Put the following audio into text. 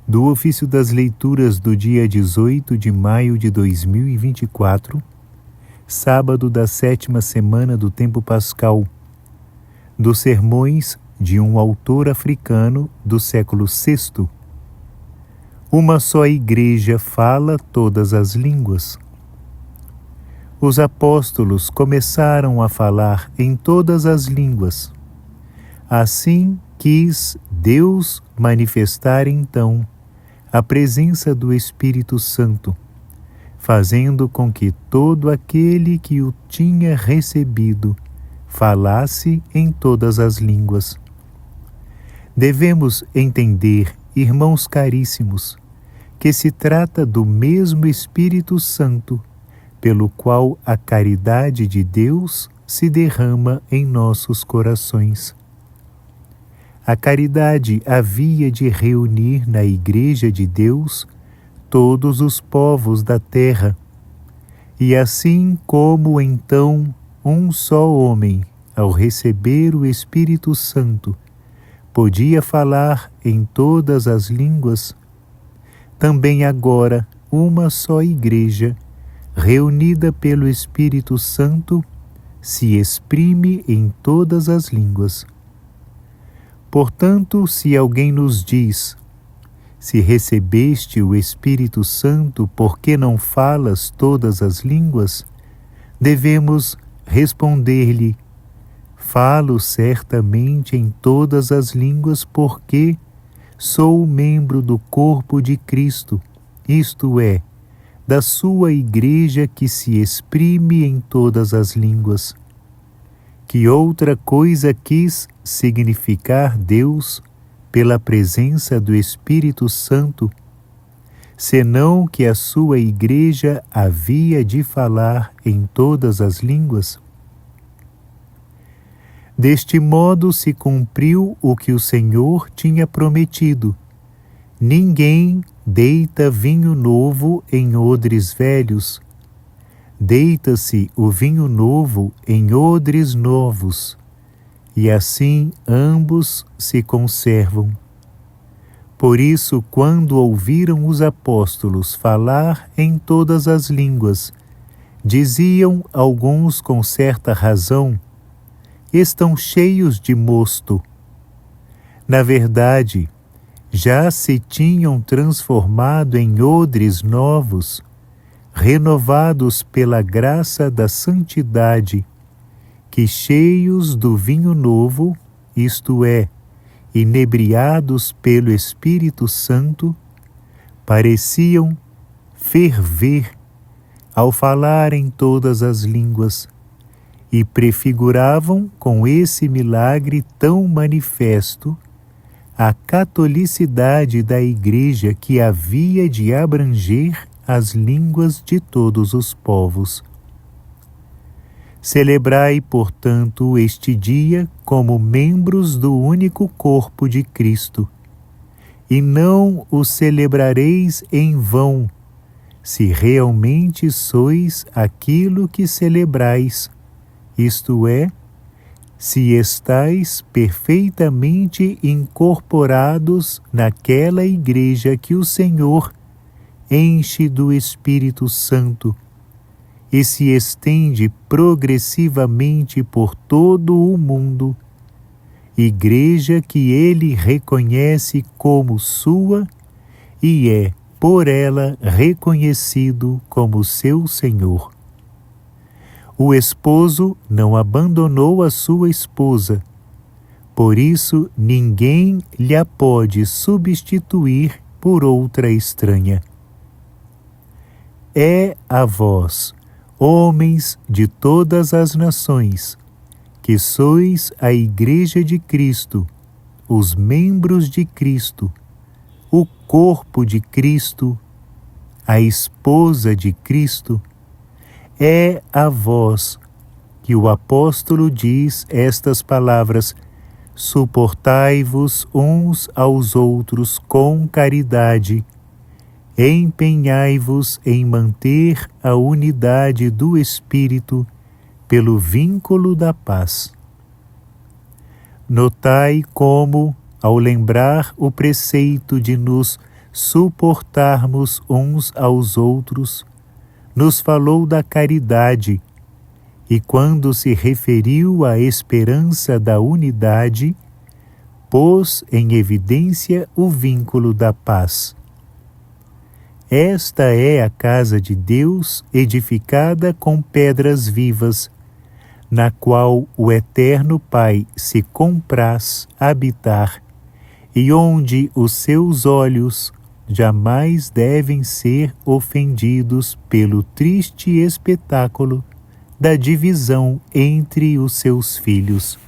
do ofício das leituras do dia 18 de maio de 2024, sábado da 7ª semana do tempo pascal, dos sermões de um autor africano do século VI. Uma só igreja fala todas as línguas. Os apóstolos começaram a falar em todas as línguas. Assim quis Deus manifestar então a presença do Espírito Santo, fazendo com que todo aquele que o tinha recebido falasse em todas as línguas. Devemos entender, irmãos caríssimos, que se trata do mesmo Espírito Santo, pelo qual a caridade de Deus se derrama em nossos corações. A caridade havia de reunir na Igreja de Deus todos os povos da terra, e assim como então um só homem, ao receber o Espírito Santo, podia falar em todas as línguas, também agora uma só Igreja, reunida pelo Espírito Santo, se exprime em todas as línguas. Portanto, se alguém nos diz: se recebeste o Espírito Santo, por que não falas todas as línguas? Devemos responder-lhe: falo certamente em todas as línguas porque sou membro do corpo de Cristo, isto é, da sua Igreja que se exprime em todas as línguas. Que outra coisa quis significar Deus pela presença do Espírito Santo, senão que a sua Igreja havia de falar em todas as línguas? Deste modo se cumpriu o que o Senhor tinha prometido: ninguém deita vinho novo em odres velhos. Deita-se o vinho novo em odres novos, e assim ambos se conservam. Por isso, quando ouviram os apóstolos falar em todas as línguas, diziam alguns com certa razão: estão cheios de mosto. Na verdade, já se tinham transformado em odres novos, renovados pela graça da santidade, que cheios do vinho novo, isto é, inebriados pelo Espírito Santo, pareciam ferver ao falar em todas as línguas, e prefiguravam com esse milagre tão manifesto a catolicidade da Igreja que havia de abranger as línguas de todos os povos. Celebrai, portanto, este dia como membros do único corpo de Cristo, e não o celebrareis em vão, se realmente sois aquilo que celebrais, isto é, se estais perfeitamente incorporados naquela Igreja que o Senhor enche do Espírito Santo e se estende progressivamente por todo o mundo, Igreja que ele reconhece como sua e é, por ela, reconhecido como seu Senhor. O esposo não abandonou a sua esposa, por isso ninguém lhe a pode substituir por outra estranha. É a vós, homens de todas as nações, que sois a Igreja de Cristo, os membros de Cristo, o corpo de Cristo, a esposa de Cristo, é a vós que o apóstolo diz estas palavras: suportai-vos uns aos outros com caridade, empenhai-vos em manter a unidade do Espírito pelo vínculo da paz. Notai como, ao lembrar o preceito de nos suportarmos uns aos outros, nos falou da caridade, e quando se referiu à esperança da unidade, pôs em evidência o vínculo da paz. Esta é a casa de Deus edificada com pedras vivas, na qual o Eterno Pai se compraz habitar e onde os seus olhos jamais devem ser ofendidos pelo triste espetáculo da divisão entre os seus filhos.